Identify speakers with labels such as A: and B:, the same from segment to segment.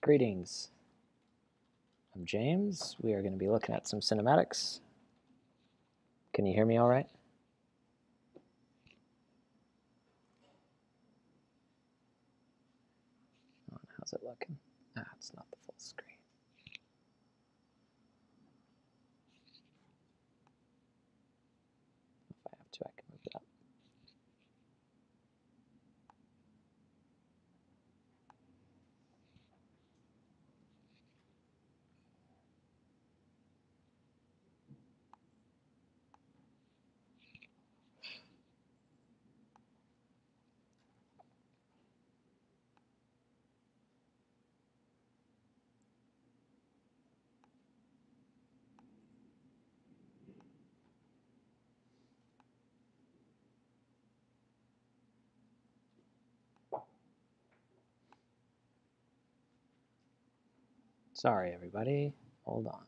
A: Greetings. I'm James. We are going to be looking at some cinematics. Can you hear me all right? How's it looking? It's not the full screen. If I have to, I can move it up. Sorry, everybody. Hold on.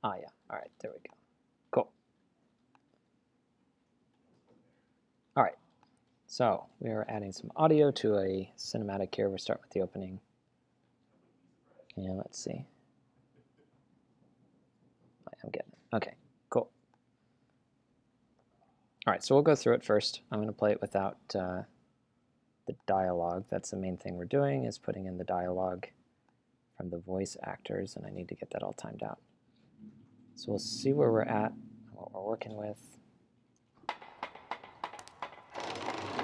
A: Yeah. All right, there we go. Cool. All right. So we are adding some audio to a cinematic here. We're starting with the opening. And let's see. I'm getting it. Okay, cool. All right, so we'll go through it first. I'm going to play it without the dialogue. That's the main thing we're doing, is putting in the dialogue from the voice actors, and I need to get that all timed out. So we'll see where we're at, what we're working with.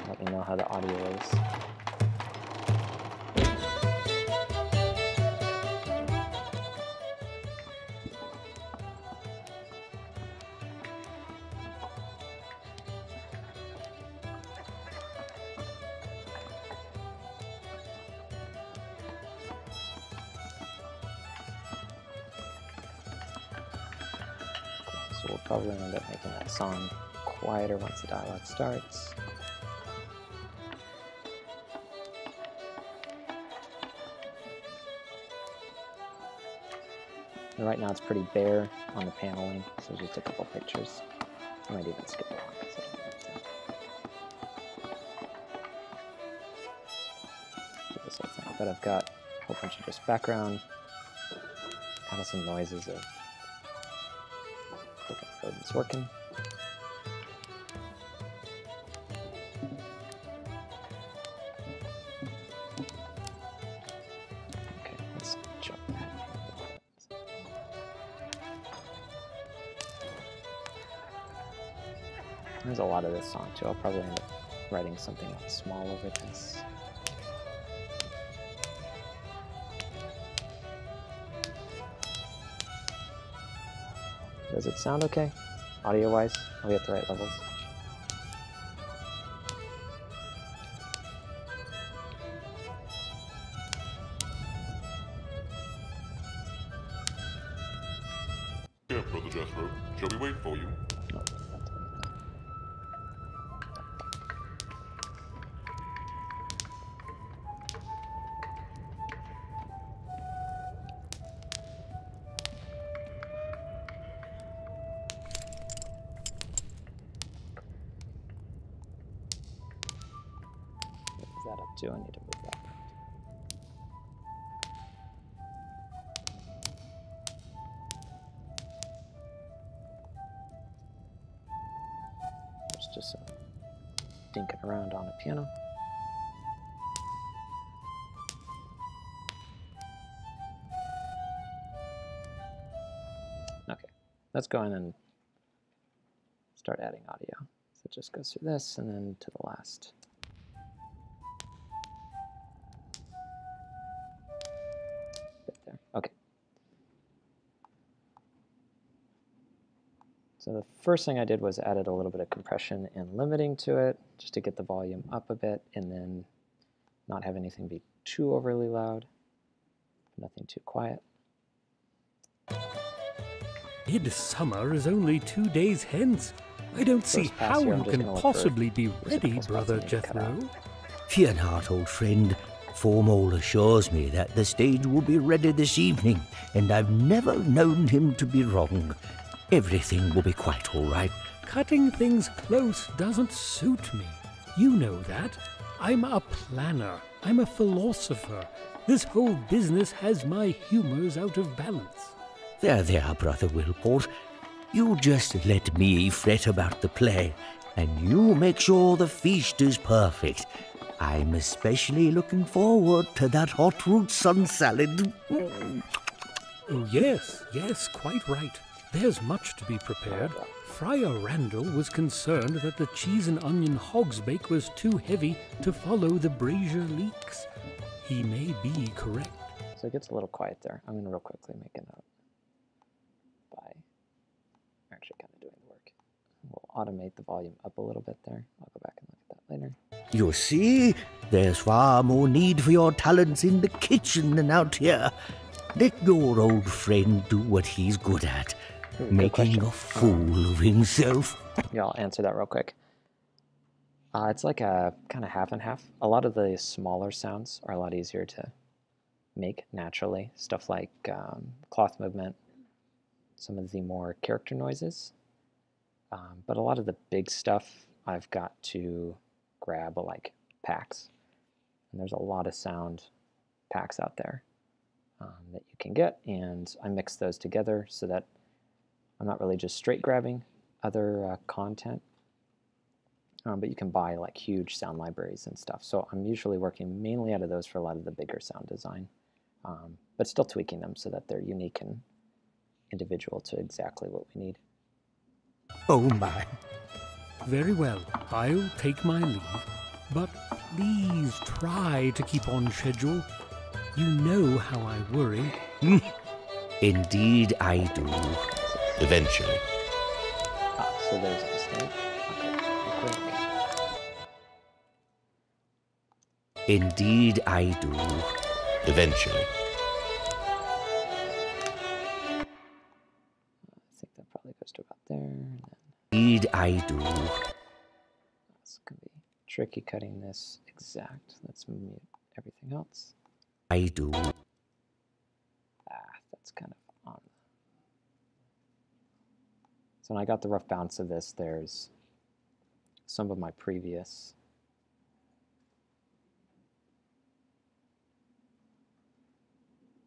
A: Let me know how the audio is. So we'll probably end up making that song quieter once the dialogue starts. And right now it's pretty bare on the paneling, so just a couple pictures. I might even skip along. So do this whole thing. But I've got a whole bunch of just background, kind of some noises of it's working. Okay, let's jump back. There's a lot of this song too. I'll probably end up writing something small over this. Does it sound okay? Audio-wise? Are we at the right levels?
B: Yeah, Brother Jethro. Shall we wait for you?
A: No, that up too. I need to move that. There's just some dinking around on the piano. Okay, let's go in and start adding audio. So it just goes through this and then to the last. Okay. So the first thing I did was added a little bit of compression and limiting to it, just to get the volume up a bit and then not have anything be too overly loud, nothing too quiet.
C: Midsummer is only 2 days hence. I don't see how you can possibly be ready, Brother Jethro.
D: Fear not, old friend. Formal assures me that the stage will be ready this evening, and I've never known him to be wrong. Everything will be quite all right.
C: Cutting things close doesn't suit me. You know that. I'm a planner. I'm a philosopher. This whole business has my humours out of balance.
D: There, Brother Wilport. You just let me fret about the play, and you make sure the feast is perfect. I'm especially looking forward to that hot root sun salad.
C: Oh, yes, quite right. There's much to be prepared. Friar Randall was concerned that the cheese and onion hogsbake was too heavy to follow the brazier leeks. He may be correct.
A: So it gets a little quiet there. I'm going to real quickly make a note. By actually kind of doing the work. We'll automate the volume up a little bit there. I'll go back and look at that later.
D: You see, there's far more need for your talents in the kitchen than out here. Let your old friend do what he's good at, making a fool of himself.
A: Yeah, I'll answer that real quick. It's like a kind of half and half. A lot of the smaller sounds are a lot easier to make naturally. Stuff like cloth movement, some of the more character noises. But a lot of the big stuff I've got to grab like packs. And there's a lot of sound packs out there that you can get. And I mix those together so that I'm not really just straight grabbing other content. But you can buy like huge sound libraries and stuff. So I'm usually working mainly out of those for a lot of the bigger sound design, but still tweaking them so that they're unique and individual to exactly what we need.
D: Oh my.
C: Very well, I'll take my leave, but please try to keep on schedule. You know how I worry.
D: Indeed I do.
B: Eventually.
A: So there's a mistake. Okay,
D: Indeed I do.
B: Eventually.
A: I think that probably goes to about there. And then
D: Indeed I do.
A: it's going to be tricky cutting this exact. Let's mute everything else.
D: I do.
A: That's kind of on. So when I got the rough bounce of this, there's some of my previous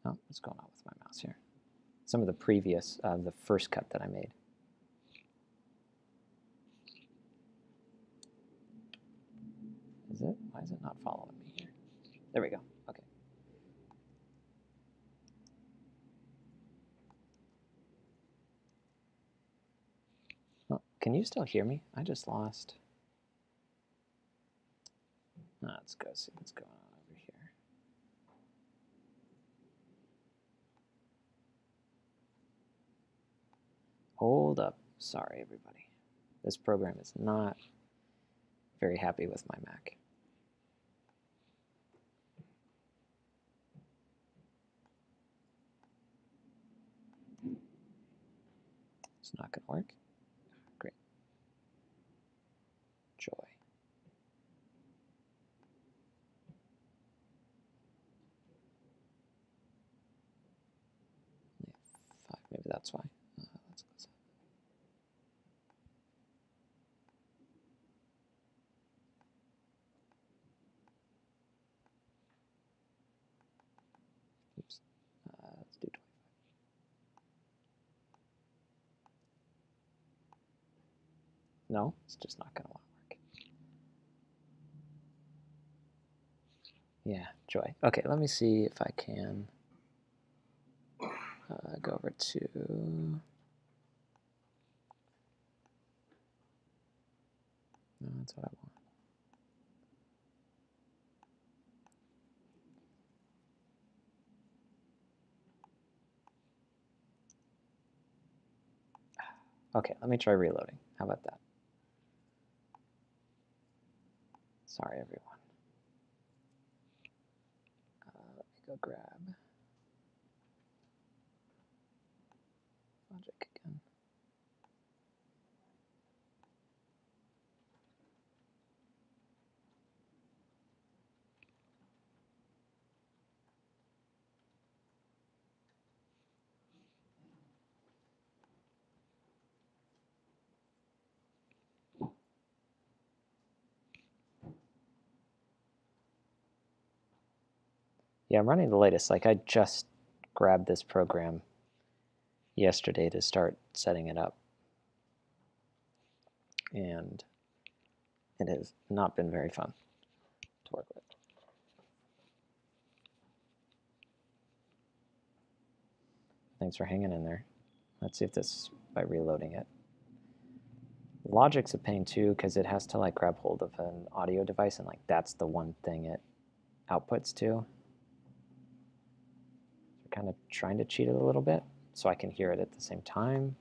A: oh, what's going on with my mouse here? Some of the previous, the first cut that I made. Is it? Why is it not following me here? There we go. Okay. Oh, can you still hear me? I just lost. Let's go see what's going on over here. Hold up. Sorry, everybody. This program is not very happy with my Mac. It's not going to work. Great. Joy. Yeah, 5, maybe that's why. Let's close that. Oops. Let's do 25. No, it's just not going to want to work. Yeah, joy. Okay, let me see if I can go over to... No, that's what I want. Okay, let me try reloading. How about that? Sorry, everyone. Let me go grab Logic again. Yeah, I'm running the latest. Like, I just grabbed this program yesterday to start setting it up. And it has not been very fun to work with. Thanks for hanging in there. Let's see if this, by reloading it. Logic's a pain too, because it has to like grab hold of an audio device, and like that's the one thing it outputs to. We're kind of trying to cheat it a little bit so I can hear it at the same time.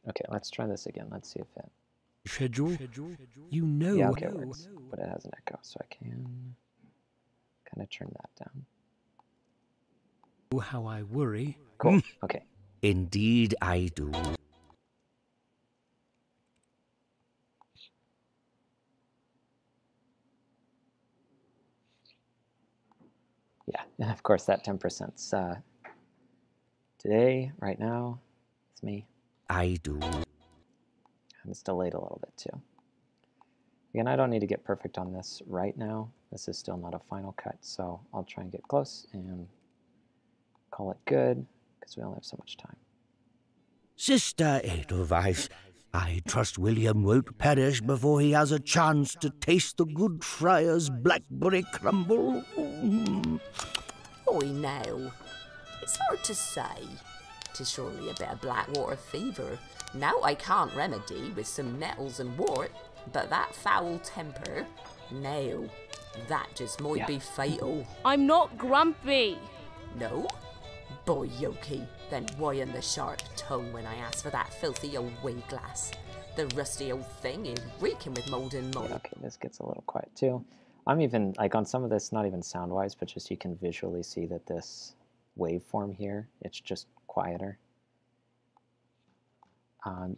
A: Okay, let's try this again. Let's see if it...
C: Schedule? You know.
A: Yeah, okay, it works. But it has an echo, so I can kind of turn that down.
C: How I worry.
A: Cool, okay.
D: Indeed I do.
A: Yeah, and of course that 10%'s today, right now, it's me.
D: I do.
A: And it's delayed a little bit too. Again, I don't need to get perfect on this right now. This is still not a final cut, so I'll try and get close and call it good, because we only have so much time.
D: Sister Edelweiss, I trust William won't perish before he has a chance to taste the good friar's blackberry crumble.
E: Oi now, it's hard to say. 'Tis surely a bit of blackwater fever. Now I can't remedy with some nettles and wort, but that foul temper, now, that just might be fatal.
F: I'm not grumpy.
E: No? Boy, Yoki, then why in the sharp tongue when I asked for that filthy old wee glass? The rusty old thing is reeking with mold and mold.
A: Yeah, okay, this gets a little quiet too. I'm even, like on some of this, not even sound-wise, but just you can visually see that this waveform here, it's just quieter.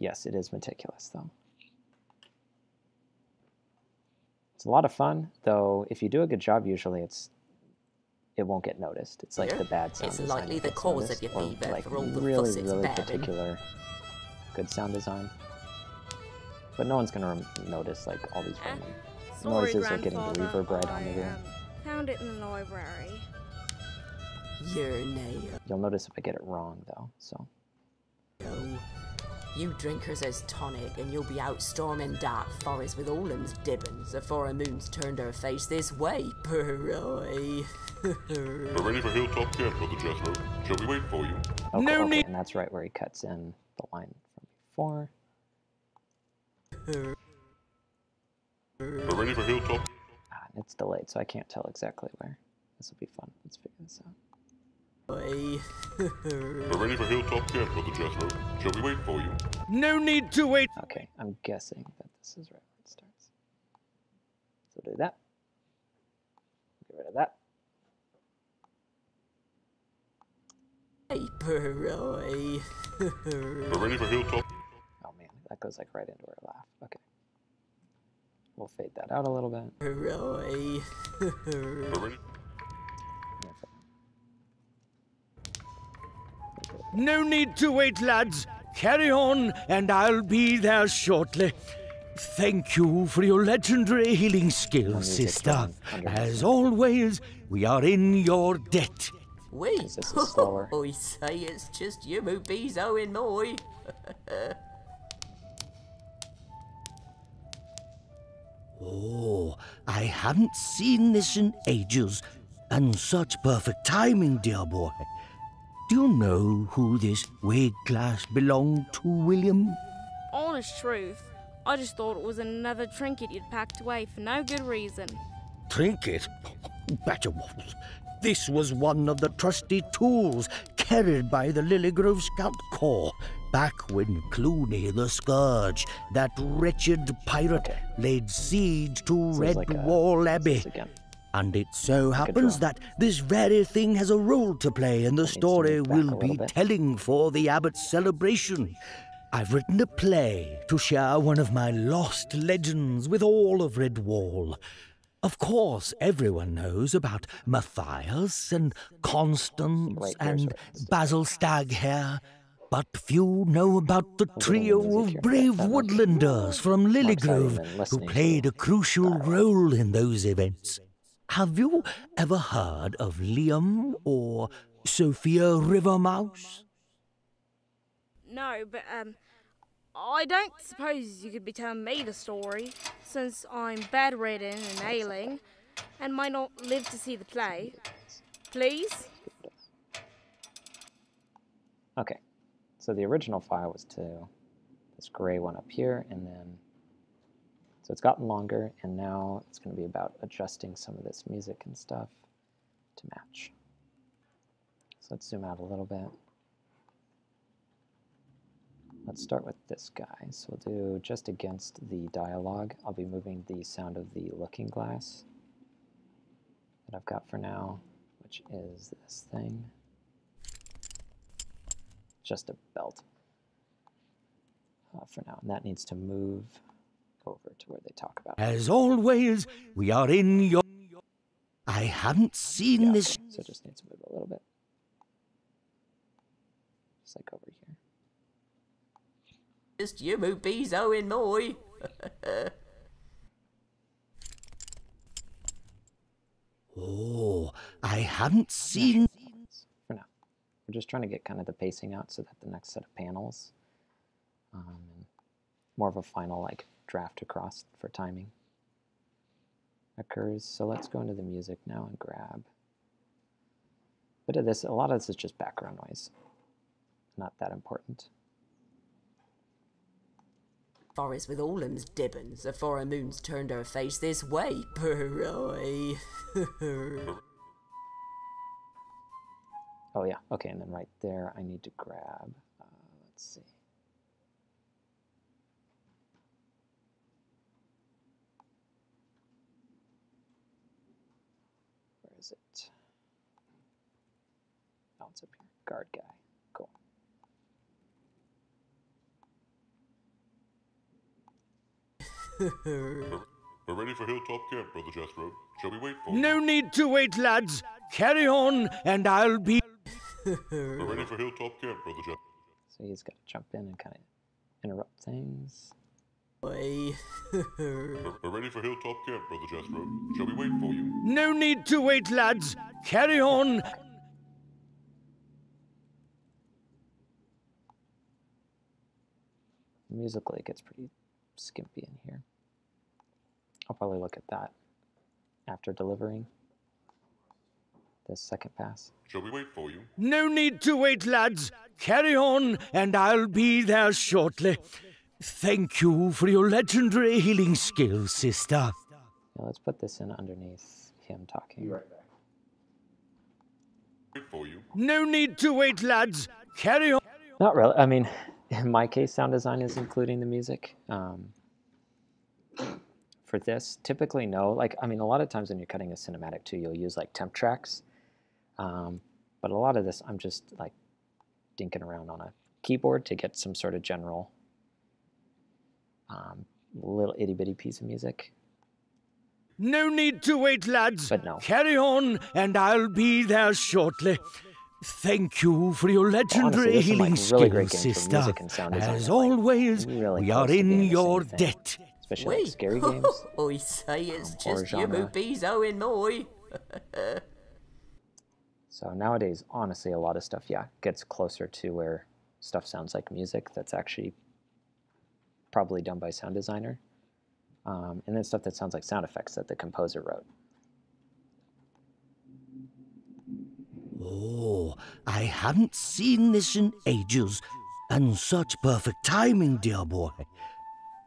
A: Yes, it is meticulous though. It's a lot of fun, though if you do a good job, usually it won't get noticed. It's like the bad sound
E: It's
A: design
E: likely
A: that
E: the
A: gets
E: cause
A: noticed,
E: of your
A: or,
E: fever
A: like
E: for all the
A: really,
E: fuss it's
A: really
E: bearing.
A: particular good sound design. But no one's gonna notice like all these random
F: Sorry,
A: noises are getting
F: Grandfather.
A: reverb right on the room.
F: Found it in the library.
E: You're nail.
A: You'll notice if I get it wrong though. So
E: You drinkers as tonic, and you'll be out storming dark forest with all them's dibbins afore a moon's turned her face this way, Peroy.
B: We're ready for Hilltop Camp, Brother Jethro. Shall we wait for you?
A: oh,
D: No
A: cool, okay.
D: need-
A: And that's right where he cuts in the line from before.
B: We're ready for Hilltop.
A: And it's delayed, so I can't tell exactly where. This will be fun. Let's figure this out.
B: We're ready for Hilltop Camp, Brother Jethro. Shall we wait for you?
D: No need to wait.
A: Okay, I'm guessing that this is right where it starts. So do that. Get rid of that.
E: Hey, Peroy.
B: We're ready for Hilltop.
A: Oh man, that goes like right into her laugh. Okay. We'll fade that out a little bit.
E: Peroy.
B: We're ready.
D: No need to wait, lads. Carry on, and I'll be there shortly. Thank you for your legendary healing skills,
A: music's
D: sister.
A: running underneath.
D: As always, we are in your debt.
E: Wait,
A: This is slower.
E: I say it's just you who bees owing moi.
D: Oh, I hadn't seen this in ages. And such perfect timing, dear boy. Do you know who this wig glass belonged to, William?
F: Honest truth, I just thought it was another trinket you'd packed away for no good reason.
D: Trinket? Badger waffles. This was one of the trusty tools carried by the Lilygrove Scout Corps back when Clooney the Scourge, that wretched pirate, laid siege to
A: So
D: Red
A: it's like
D: Wall
A: this
D: Abbey.
A: again.
D: And it so
A: a
D: happens
A: draw.
D: that this very thing has a role to play in the
A: Needs to
D: story
A: move back a
D: we'll
A: little
D: be
A: bit.
D: telling for the Abbot's celebration. I've written a play to share one of my lost legends with all of Redwall. Of course, everyone knows about Matthias and Constance
A: Right, there's
D: and
A: right.
D: Basil Staghair, but few know about the
A: getting
D: trio
A: music
D: of
A: here.
D: brave
A: That much.
D: woodlanders from
A: Mark's not
D: Lilygrove
A: even
D: who
A: listening to
D: played
A: the
D: a crucial
A: dialogue.
D: role in those events. Have you ever heard of Liam or Sophia Rivermouse?
F: No, but, I don't suppose you could be telling me the story, since I'm bedridden and ailing, and might not live to see the play. Please?
A: Okay, so the original file was to this gray one up here, and then, so it's gotten longer, and now it's going to be about adjusting some of this music and stuff to match. So let's zoom out a little bit. Let's start with this guy. So we'll do just against the dialogue. I'll be moving the sound of the looking glass that I've got for now, which is this thing. Just a belt for now, and that needs to move over to where they talk about it.
D: As always, we are in your... I hadn't seen this...
A: Okay. So it just needs to move a little bit. Just like over here.
E: Just you who be so in moi.
D: Oh, I hadn't seen...
A: For now. We're just trying to get kind of the pacing out so that the next set of panels, and more of a final like draft across for timing occurs. So let's go into the music now and grab a bit of this. A lot of this is just background noise. Not that important.
E: Forest with all them's dibbins, afore a moon's turned her face this way, purroy.
A: Oh yeah, okay, and then right there I need to grab, let's see. Where is it? Oh, it's up here, guard guy, cool.
B: We're ready for Hilltop Camp, Brother Jethro. Shall we wait for you?
D: No need to wait, lads. Carry on, and I'll be...
B: We're ready for Hilltop Camp, Brother Jethro.
A: So he's got to jump in and kind of interrupt things.
E: Oi.
B: We're ready for Hilltop Camp, Brother Jethro. Shall we wait for you?
D: No need to wait, lads. Carry on.
A: Musically, it gets pretty skimpy in here. I'll probably look at that after delivering this second pass.
B: Shall we wait for you?
D: No need to wait, lads. Carry on, and I'll be there shortly. Thank you for your legendary healing skills, sister.
A: Now let's put this in underneath him talking.
B: Wait for you.
D: No need to wait, lads. Carry on.
A: Not really. I mean, in my case, sound design is including the music. For this, typically no. Like, I mean, a lot of times when you're cutting a cinematic too, you'll use like temp tracks. But a lot of this, I'm just like dinking around on a keyboard to get some sort of general little itty bitty piece of music.
D: No need to wait, lads.
A: But no.
D: Carry on, and I'll be there shortly. Thank you for your legendary
A: Honestly,
D: healing
A: there's some, like, really
D: skills,
A: great games for
D: sister.
A: music and sound design
D: As
A: that, like,
D: always,
A: really
D: we are
A: close to
D: in
A: being the
D: your
A: same thing.
D: debt.
A: Especially like scary games.
E: I say it's
A: horror
E: just you who
A: genre.
E: be so in moi.
A: So nowadays, honestly, a lot of stuff, yeah, gets closer to where stuff sounds like music that's actually probably done by sound designer. And then stuff that sounds like sound effects that the composer wrote.
D: Oh, I hadn't seen this in ages, and such perfect timing, dear boy.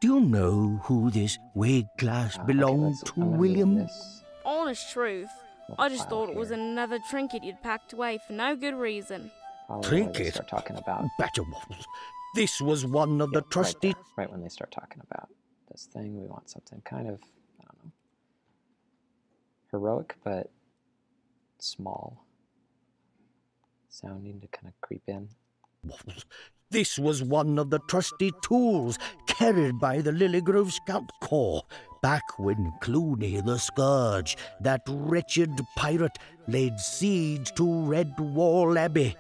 D: Do you know who this wig glass belonged to,
A: I'm gonna move
D: William?
A: this.
F: Honest truth, I just
A: file
F: thought it was
A: here.
F: another trinket you'd packed away for no good reason.
A: Probably where they
D: Trinket?
A: start talking about.
D: Badger waffles. This was one of the
A: Yeah,
D: trusty...
A: right, there, right when they start talking about this thing, we want something kind of, I don't know, heroic but small sounding to kind of creep in.
D: waffles. This was one of the trusty tools carried by the Lilygrove Scout Corps back when Clooney the Scourge, that wretched pirate, laid siege to Redwall Abbey.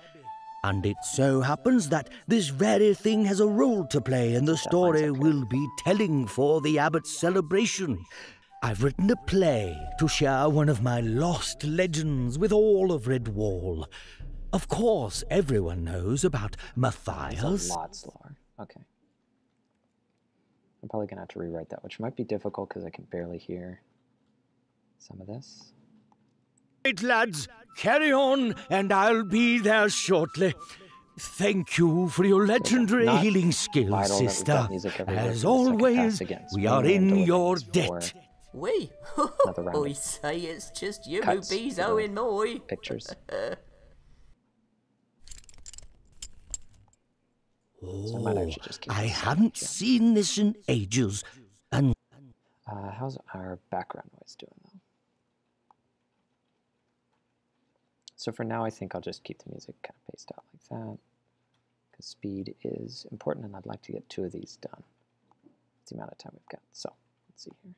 D: And it so happens that this very thing has a role to play in the story we'll be telling for the abbot's celebration. I've written a play to share one of my lost legends with all of Redwall. Of course, everyone knows about Matthias.
A: It's a lot slower. Okay. I'm probably going to have to rewrite that, which might be difficult because I can barely hear some of this.
D: Right, lads, carry on, and I'll be there shortly. Thank you for your legendary
A: Not
D: healing skills,
A: vital that we've
D: sister.
A: got music everywhere
D: As
A: for the second
D: always,
A: pass again.
D: we are in your debt.
E: We?
A: Another round
E: I
A: of
E: say it's just you who
A: cuts
E: be
A: for
E: so
A: the
E: in my.
A: pictures. So I might actually just keep
D: I
A: this
D: haven't
A: here.
D: seen this in ages, and
A: How's our background noise doing, though? So for now, I think I'll just keep the music kind of paced out like that, because speed is important, and I'd like to get 2 of these done. That's the amount of time we've got. So let's see here.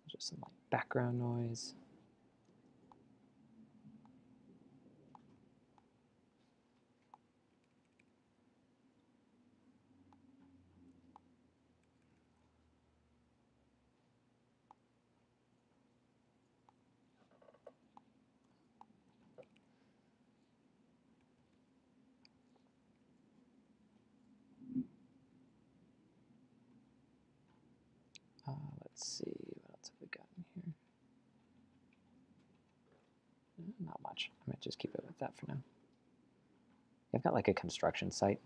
A: Just some like background noise. Let's see, what else have we got in here? Not much. I might just keep it with that for now. I've got like a construction site.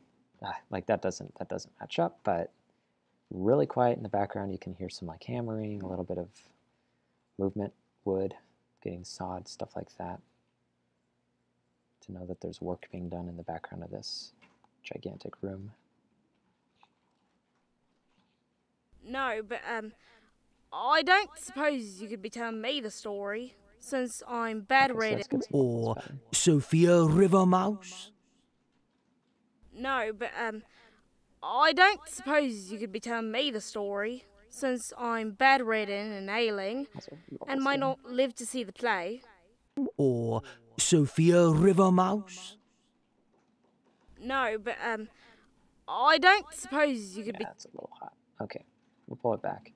A: Like that doesn't match up, but really quiet in the background. You can hear some like hammering, a little bit of movement, wood getting sawed, stuff like that. To know that there's work being done in the background of this gigantic room.
F: No, but I don't suppose you could be telling me the story, since I'm bedridden.
A: Okay, so let's get some
D: or
A: vocals better.
D: Sophia Rivermouse.
F: No, but I don't suppose you could be telling me the story, since I'm bedridden and ailing,
A: That's what you
F: and
A: always
F: might
A: do.
F: not live to see the play.
D: Or Sophia Rivermouse.
F: No, but I don't suppose you could
A: Yeah, it's a little hot. Okay, we'll pull it back.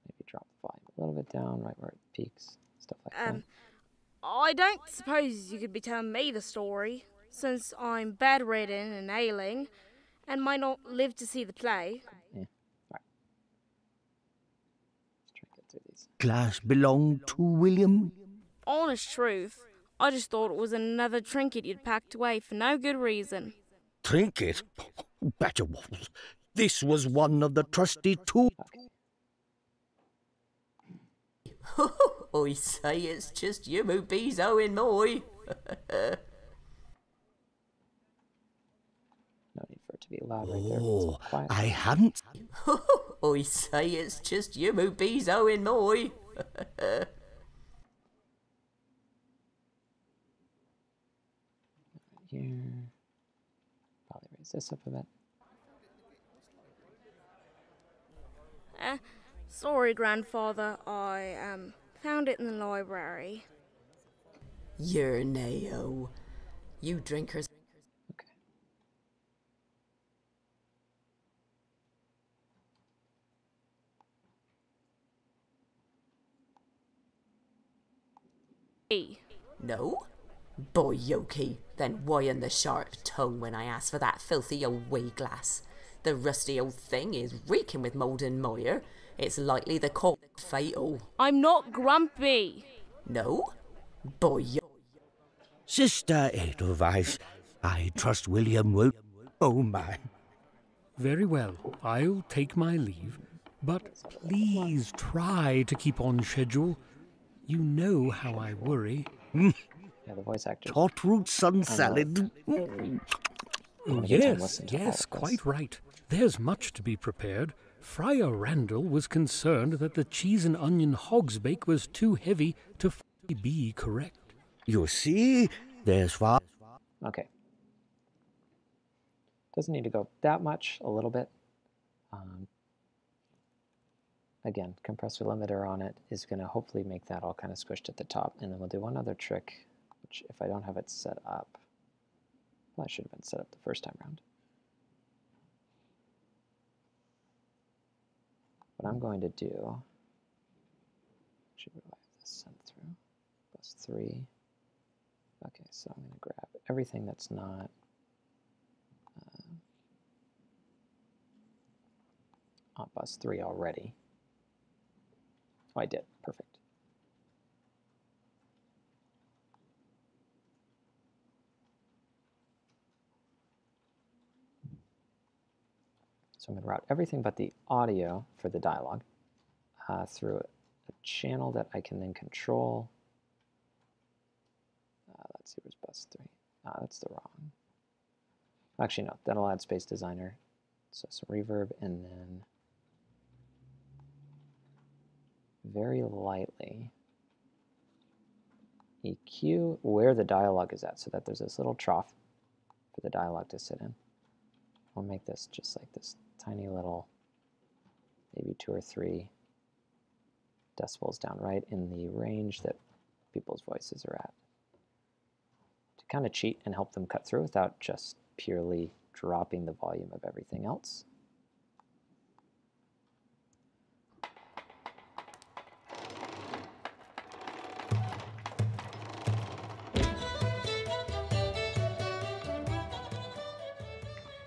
A: Maybe drop the volume a little bit down, right where it peaks, stuff like that.
F: I don't suppose you could be telling me the story, since I'm bedridden and ailing, and might not live to see the play.
A: Yeah, all right. Let's try and get through these.
D: Glass belonged to William.
F: Honest truth, I just thought it was another trinket you'd packed away for no good reason.
D: Trinket? Badger Waffles. This was one of the trusty tools.
A: Okay.
E: I say it's just you who be so in my.
A: No need for it to be loud right there.
D: Oh,
A: It's quiet.
D: I haven't.
E: I say it's just you who be so in my.
A: Here. Probably raise this up a bit.
F: Sorry, grandfather, I found it in the library.
E: You're Neo. You drinkers.
A: Okay.
F: E.
E: No? Boy, Yoki, then why in the sharp tongue when I asked for that filthy old wee glass? The rusty old thing is reeking with mould and mire. It's likely the cold fatal.
F: I'm not grumpy.
E: No? Boy,
D: Sister Edelweiss, I trust William won't. Oh my.
C: Very well, I'll take my leave, but please try to keep on schedule. You know how I worry.
A: Yeah, the voice actor.
D: Hot root sun salad.
C: Oh,
A: Having a good time
C: yes,
A: listening to all
C: yes,
A: of this.
C: quite right. There's much to be prepared. Friar Randall was concerned that the cheese and onion hogsbake was too heavy to be correct.
D: You see, there's far.
A: Okay. Doesn't need to go that much, a little bit. again, compressor limiter on it is going to hopefully make that all kind of squished at the top. And then we'll do one other trick, which if I don't have it set up, well, I should have been set up the first time around. What I'm going to do, should I have this sent through? Bus 3. Okay, so I'm going to grab everything that's not on bus 3 already. Oh, I did. Perfect. So I'm going to route everything but the audio for the dialogue through a channel that I can then control. Let's see, where's bus 3? That's the wrong. Actually, no, that'll add Space Designer. So some reverb, and then very lightly EQ where the dialogue is at, so that there's this little trough for the dialogue to sit in. I'll make this just like this tiny little, maybe 2 or 3 decibels down, right in the range that people's voices are at, to kind of cheat and help them cut through without just purely dropping the volume of everything else.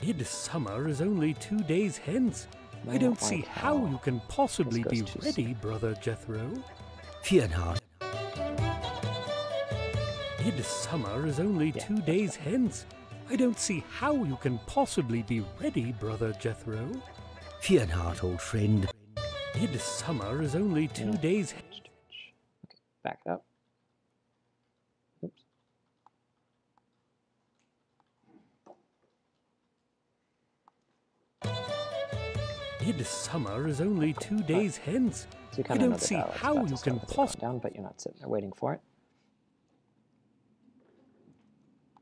C: Midsummer is only 2 days hence. I don't see how you can possibly be ready, Brother Jethro.
D: Fear not.
C: Midsummer is only 2 days hence. I don't see how you can possibly be ready, Brother Jethro.
D: Fear not, old friend.
C: Midsummer is only 2 days.
A: Okay, back it up. Oops.
C: Midsummer is only 2 days hence.
A: So
C: I don't see how you can
A: down, but you're not sitting there waiting for it.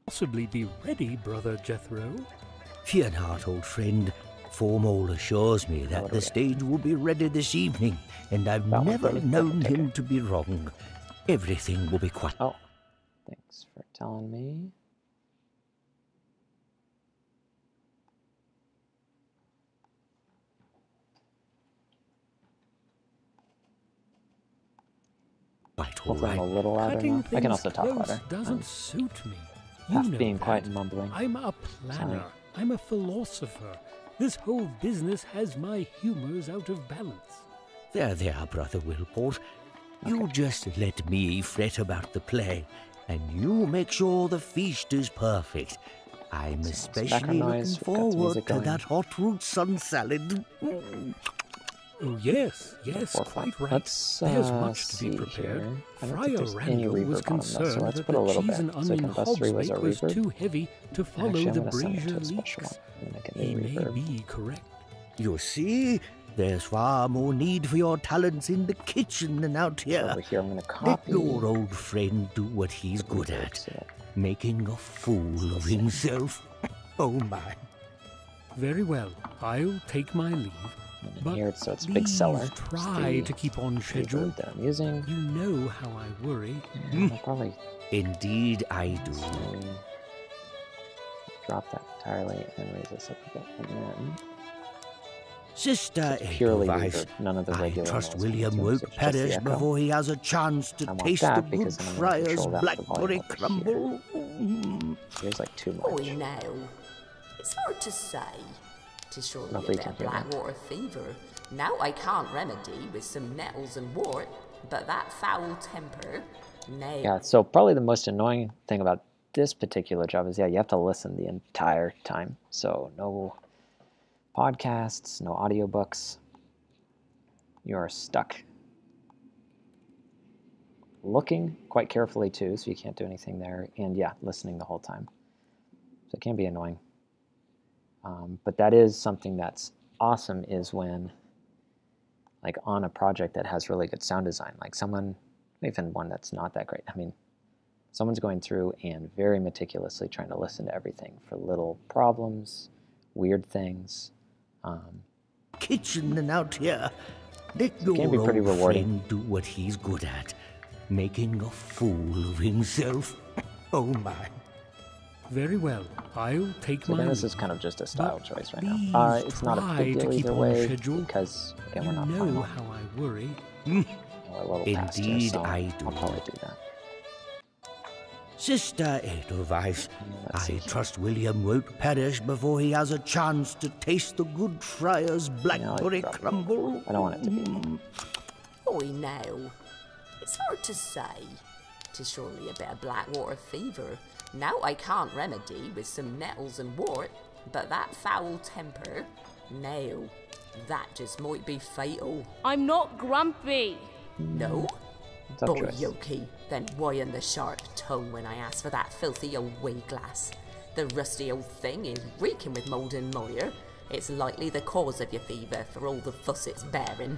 C: Possibly be ready, Brother Jethro.
D: Fear not, old friend. Formal assures me that the stage will be ready this evening, and I've never known him to be wrong. Everything will be quite...
A: Oh, thanks for telling me.
D: Quite all
A: Hopefully I'm a
D: right.
A: little louder now. I can also talk louder.
C: Doesn't suit me.
A: Half
C: You know
A: being
C: that.
A: quiet and mumbling.
C: I'm a planner. I'm a philosopher. This whole business has my humors out of balance.
D: There, Brother Wilport. You just let me fret about the play, and you make sure the feast is perfect. I'm especially looking forward to that hot root sun salad.
C: Oh, yes, quite right. There's much to be prepared. Friar Randall was concerned that the cheese and onion hogsbake was too heavy to follow the brazier leaks. He may be correct.
D: You see, there's far more need for your talents in the kitchen than out here.
A: Over here, I'm going to copy.
D: Let your old friend do what he's good at, making a fool of himself. Oh my.
C: Very well, I'll take my leave. But
A: here, so it's Big Seller.
C: Try to keep on schedule.
A: That I'm using.
C: You know how I worry.
A: I'll probably.
D: Indeed, I do.
A: Drop that entirely and raise this up a bit, and then.
D: Sister
A: Edelweiss, none of the regular.
D: I trust William won't perish before he has a chance to taste the good friar's blackberry crumble.
A: Here's like too much.
E: Oh, now. It's hard to say. 'Tis surely a bit of Blackwater fever. Now I can't remedy with some nettles and wort, but that foul temper, nay.
A: Yeah, so probably the most annoying thing about this particular job is, yeah, you have to listen the entire time. So no podcasts, no audiobooks. You are stuck looking quite carefully too, so you can't do anything there. And yeah, listening the whole time. So it can be annoying. But that is something that's awesome, is when, like, on a project that has really good sound design, like someone, even one that's not that great, I mean, someone's going through and very meticulously trying to listen to everything for little problems, weird things.
D: Kitchen and out here. Let
A: It can be
D: your
A: pretty
D: old
A: rewarding.
D: friend do what he's good at, making a fool of himself. Oh my.
C: Very well. I'll take
A: So
C: my
A: again, this
C: leave.
A: is kind of just a style
C: But
A: choice right now.
C: please
A: It's not a
C: try
A: big
C: to
A: deal
C: keep
A: either
C: on
A: way
C: schedule.
A: because again
C: You
A: we're not
C: know
A: final.
C: how I worry.
A: We're a little past here,
D: Indeed,
A: so
D: I do.
A: I'll probably do that.
D: Sister Edelweiss,
A: Let's see
D: I
A: here.
D: trust William won't perish before he has a chance to taste the good friar's blackberry
A: drop it.
D: crumble.
A: I don't want it to be.
E: Oi now. It's hard to say. 'Tis surely a bit of Blackwater fever. Now I can't remedy with some nettles and wort, but that foul temper, no, that just might be fatal.
F: I'm not grumpy.
E: No?
A: It's up
E: Boy,
A: choice.
E: Yoki, then why in the sharp tongue when I asked for that filthy old wee glass? The rusty old thing is reeking with mould and mire. It's likely the cause of your fever for all the fuss it's bearing.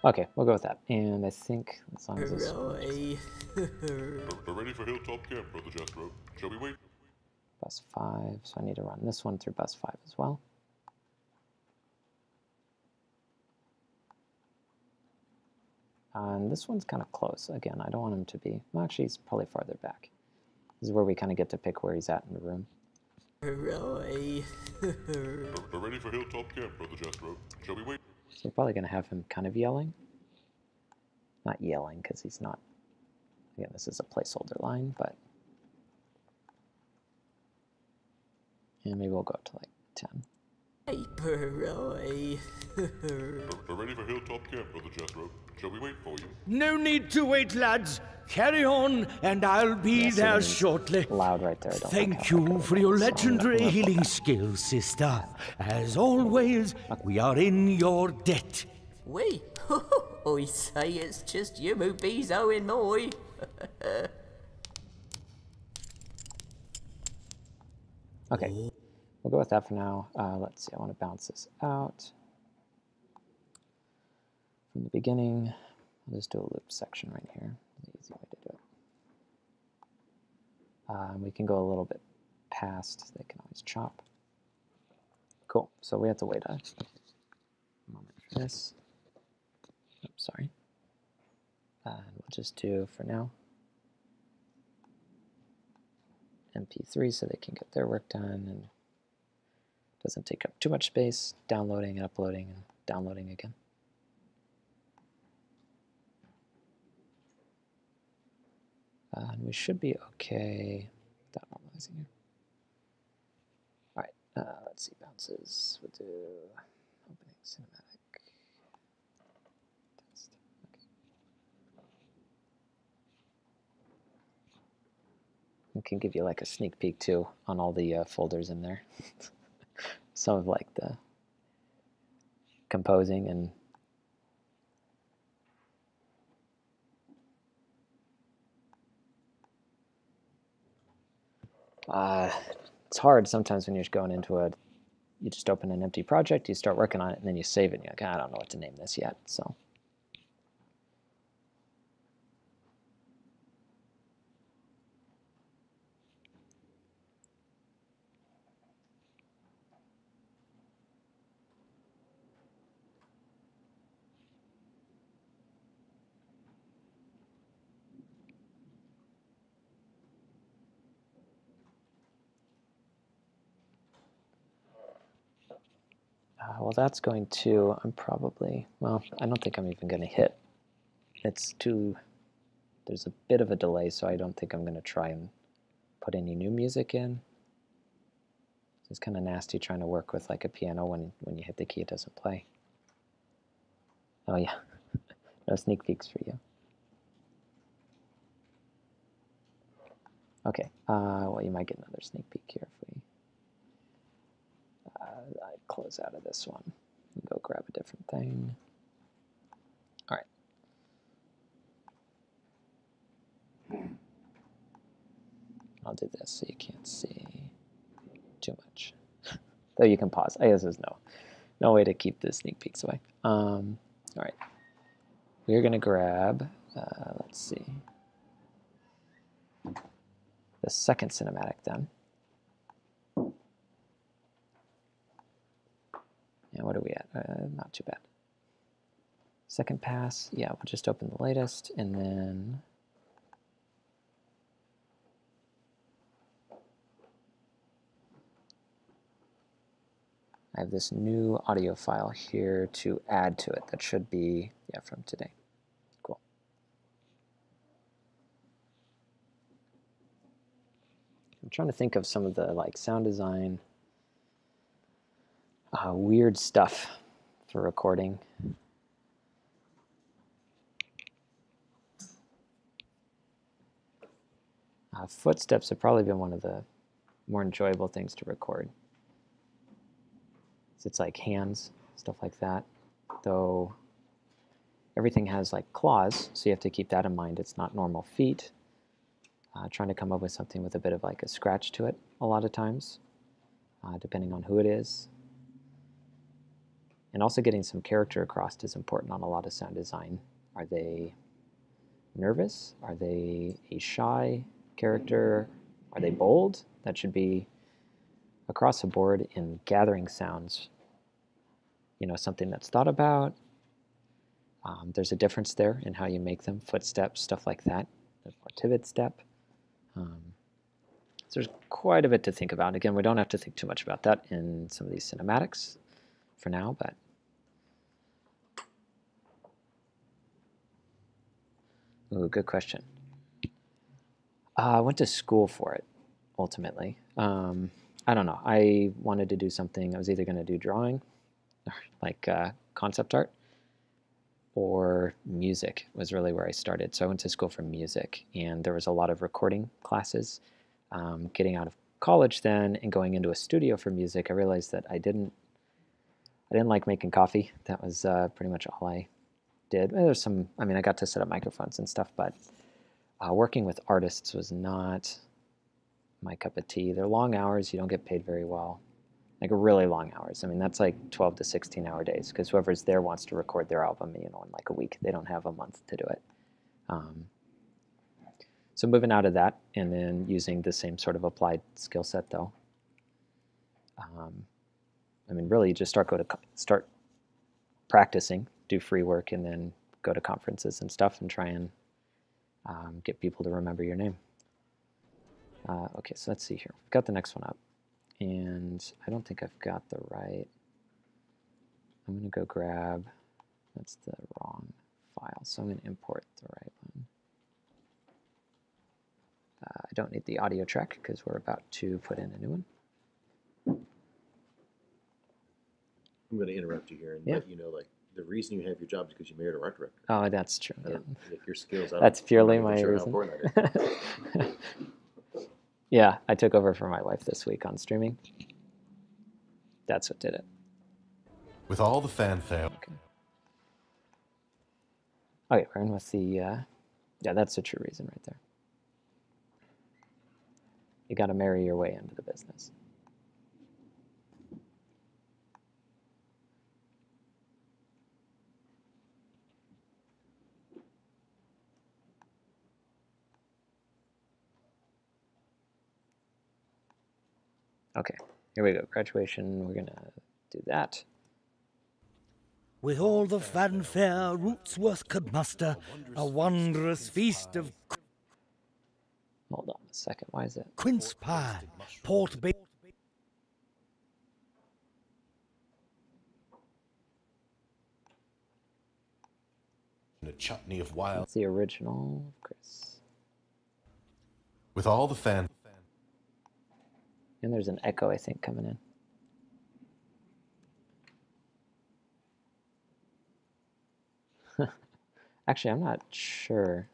A: Okay, we'll go with that. And I think as long as this
E: Hooray.
B: We're ready for Hilltop Camp, Brother Jethro. Shall we wait?
A: bus 5, so I need to run this one through bus 5 as well. And this one's kind of close. Again, I don't want him to be... Well, actually, he's probably farther back. This is where we kind of get to pick where he's at in the room.
E: Hooray.
B: We're ready for Hilltop Camp, Brother Jethro. Shall we wait?
A: So we're probably going to have him kind of yelling. Not yelling, because he's not... Again, this is a placeholder line, but... And maybe we'll go up to like 10.
E: Hooray.
B: We're ready for Hilltop Camp, Brother Jethro. Shall we wait for you?
D: No need to wait, lads. Carry on, and I'll be
A: Yeah, so
D: there
A: it's
D: shortly.
A: Loud right there. I don't like
D: Thank
A: how that
D: you
A: goes.
D: for your
A: So I'm
D: legendary
A: gonna put
D: healing
A: that.
D: skills, sister. As always, we are in your debt.
E: We? I say it's just you who bees owing moi.
A: Okay, we'll go with that for now. Let's see, I want to bounce this out. From the beginning, I'll just do a loop section right here. It's an easy way to do it. We can go a little bit past, they can always chop. Cool, so we have to wait a moment for this. Oops, sorry. And we'll just do, for now, MP3 so they can get their work done and doesn't take up too much space, downloading and uploading and downloading again. And we should be okay without normalizing here. All right, let's see, bounces. We'll do opening cinematic. Test. Okay. I can give you like a sneak peek too on all the folders in there. Some of like the composing and it's hard sometimes when you're going into you just open an empty project, you start working on it, and then you save it, and you're like, I don't know what to name this yet, so. Well, that's going to, I'm probably, well, I don't think I'm even going to hit. It's too, there's a bit of a delay, so I don't think I'm going to try and put any new music in. It's kind of nasty trying to work with like a piano when you hit the key, it doesn't play. Oh yeah, no sneak peeks for you. Okay, well, you might get another sneak peek here if we I close out of this one and go grab a different thing. All right. I'll do this so you can't see too much. Though you can pause. I guess there's no way to keep the sneak peeks away. All right. We're going to grab, let's see, the second cinematic then. we at? Not too bad. Second pass, yeah, we'll just open the latest, and then I have this new audio file here to add to it. That should be, yeah, from today. Cool. I'm trying to think of some of the like sound design weird stuff for recording. Footsteps have probably been one of the more enjoyable things to record. So it's like hands, stuff like that. Though everything has like claws, so you have to keep that in mind. It's not normal feet. Trying to come up with something with a bit of like a scratch to it a lot of times, depending on who it is. And also getting some character across is important on a lot of sound design. Are they nervous? Are they a shy character? Are they bold? That should be across the board in gathering sounds. You know, something that's thought about. There's a difference there in how you make them, footsteps, stuff like that. There's more pivot step. So there's quite a bit to think about. Again, we don't have to think too much about that in some of these cinematics for now, but ooh, good question. I went to school for it, ultimately. I don't know. I wanted to do something. I was either going to do drawing, like concept art, or music was really where I started. So I went to school for music, and there was a lot of recording classes. Getting out of college then and going into a studio for music, I realized that I didn't like making coffee. That was pretty much all I did. There's some, I mean, I got to set up microphones and stuff, but working with artists was not my cup of tea. They're long hours. You don't get paid very well. Like really long hours. I mean, that's like 12 to 16-hour days because whoever's there wants to record their album, you know, in like a week. They don't have a month to do it. So moving out of that and then using the same sort of applied skill set though. I mean, really, you just start practicing, do free work, and then go to conferences and stuff and try and get people to remember your name. Okay, so let's see here. We've got the next one up. And I don't think I've got the right. I'm going to go grab, that's the wrong file, so I'm going to import the right one. I don't need the audio track because we're about to put in a new one.
G: I'm going to interrupt you here and let you know, like, the reason you have your job is because you married a art director.
A: Oh, that's true.
G: Yeah. Like your skills.
A: That's purely my
G: sure
A: reason.
G: How important that is.
A: Yeah, I took over for my wife this week on streaming. That's what did it.
H: With all the fanfare.
A: Okay. Okay, we're in with the, yeah, that's the true reason right there. You got to marry your way into the business. Okay, here we go. Graduation, we're going to do that.
D: With all the fanfare Rootsworth could muster, a wondrous feast of
A: Hold on a second. Why is it?
D: quince pie, port bacon.
H: A chutney of wild.
A: That's the original, Chris.
H: With all the fan.
A: And there's an echo, I think, coming in. Actually, I'm not sure.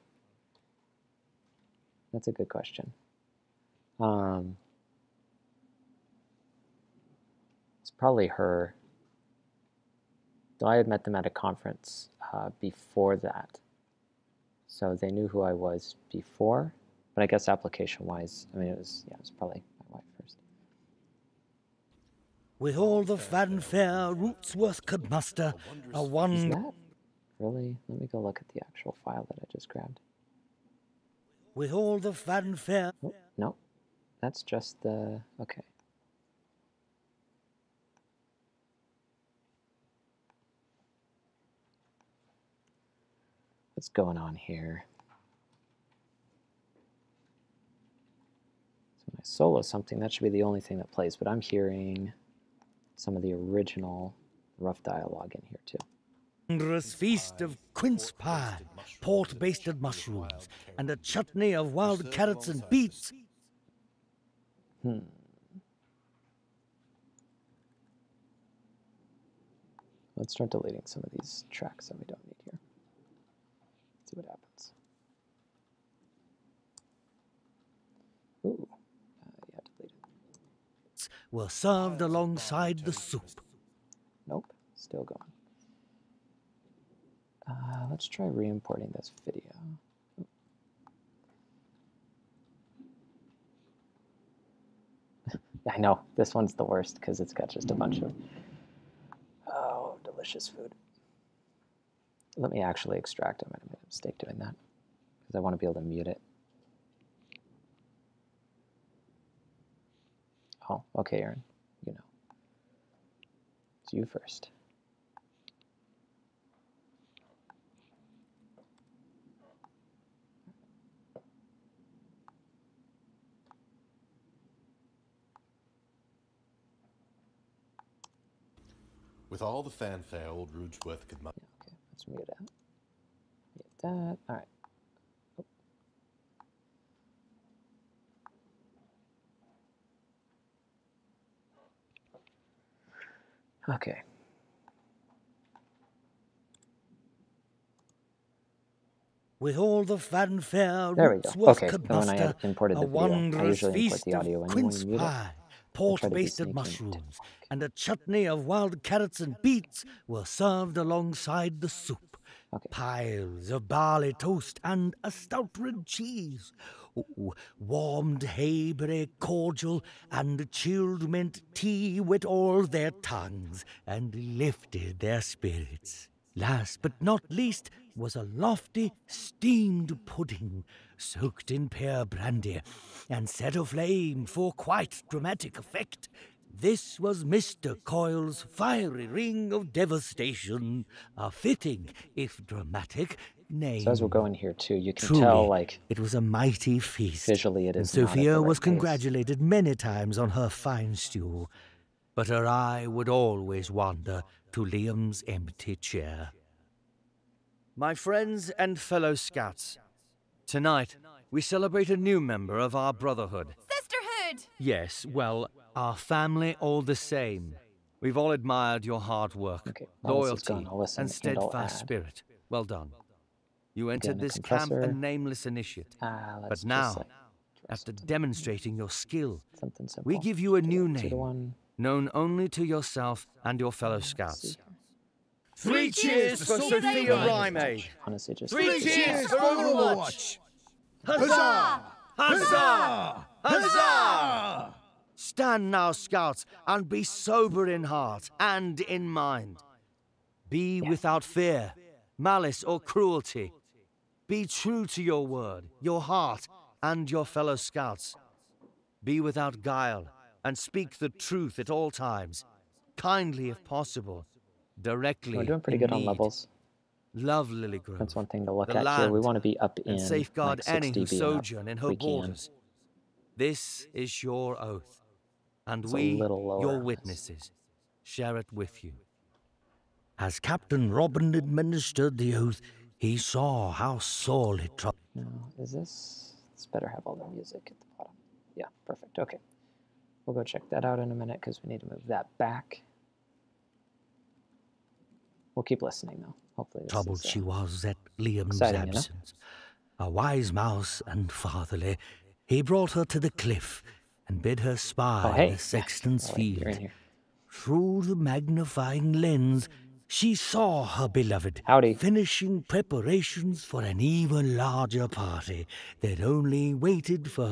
A: That's a good question. It's probably her. Though I had met them at a conference before that. So they knew who I was before. But I guess application-wise, I mean, it was probably my wife first.
D: With all the fanfare Rootsworth could muster, a
A: Is
D: wonder.
A: that really? Let me go look at the actual file that I just grabbed.
D: With all the fanfare.
A: Oh, no, that's just the, okay. is going on here? So when I solo something, that should be the only thing that plays, but I'm hearing some of the original rough dialogue in here too.
D: Wondrous feast of quince pie, port-basted mushrooms, and a chutney of wild carrots and beets.
A: Let's start deleting some of these tracks that we don't need here. See what happens. Ooh, yeah, delete it.
D: Were served alongside the soup.
A: Nope, still going. Let's try re-importing this video. I know, this one's the worst because it's got just a bunch of, oh, delicious food. Let me actually extract it. I might have made a mistake doing that because I want to be able to mute it. Oh, okay, Aaron, you know. It's you first.
H: With all the fanfare old Roodsworth could muster.
A: Yeah, okay, let's mute it. Mute that. All right. Oh. Okay.
D: With all the fanfare,
A: There we go.
D: Roodsworth
A: Okay,
D: could
A: and when I
D: muster
A: had imported
D: a
A: the video, I
D: wondrous
A: usually import
D: feast
A: the audio
D: of
A: anyway when
D: quince
A: you mute it.
D: pie, port-basted mushrooms, and a chutney of wild carrots and beets were served alongside the soup.
A: Okay.
D: Piles of barley toast and a stout red cheese. Ooh, warmed hayberry cordial and chilled mint tea wet all their tongues and lifted their spirits. Last but not least was a lofty steamed pudding soaked in pear brandy and set aflame for quite dramatic effect. This was Mr. Coyle's fiery ring of devastation, a fitting, if dramatic, name.
A: So as we'll go in here too, you can
D: Truly,
A: tell, like,
D: it was a mighty feast.
A: visually it
D: And
A: is not at
D: Sophia
A: the right
D: was
A: pace.
D: congratulated many times on her fine stew, but her eye would always wander to Liam's empty chair. My friends and fellow scouts, tonight we celebrate a new member of our brotherhood.
I: Sisterhood!
D: Yes, well, our family all the same. We've all admired your hard work,
A: Okay, while this is
D: loyalty,
A: gone, I'll listen
D: and
A: and I'll
D: steadfast
A: add.
D: spirit. Well done. You entered
A: Again, a
D: this camp a
A: compressor.
D: nameless initiate.
A: Let's
D: But
A: just
D: now,
A: say,
D: after demonstrating your skill,
A: something simple.
D: we give you a new
A: 2 to
D: name,
A: 1.
D: known only to yourself and your fellow
A: Let's see
D: scouts.
A: here.
D: 3 cheers for Sophia Rymaid!
A: Honestly, just
D: 3 cheers for Overwatch! Huzzah! Huzzah! Huzzah! Stand now, scouts, and be sober in heart and in mind. Be without fear, malice, or cruelty. Be true to your word, your heart, and your fellow scouts. Be without guile, and speak the truth at all times, kindly if possible, directly.
A: We're doing pretty
D: in
A: good on
D: need.
A: levels.
D: Love Lilygrove.
A: That's one thing to look
D: the
A: at here. We
D: land,
A: want to be up in
D: and safeguard
A: like 6
D: any who
A: dB and up
D: sojourn in
A: if
D: her
A: we can.
D: borders. This is your oath, and
A: It's a
D: we,
A: little lower
D: your
A: on this.
D: witnesses, share it with you. As Captain Robin administered the oath, he saw how sorely troubled.
A: No, is this? It's better have all the music at the bottom. Yeah, perfect. Okay. We'll go check that out in a minute because we need to move that back. We'll keep listening though. Hopefully this
D: Troubled
A: is,
D: she was at Liam's
A: exciting, you know?
D: absence. A wise mouse and fatherly, he brought her to the cliff and bid her spy
A: Oh, hey.
D: the sexton's
A: Oh, wait, you're in
D: field.
A: here.
D: Through the magnifying lens, she saw her beloved
A: Howdy.
D: finishing preparations for an even larger party that only waited for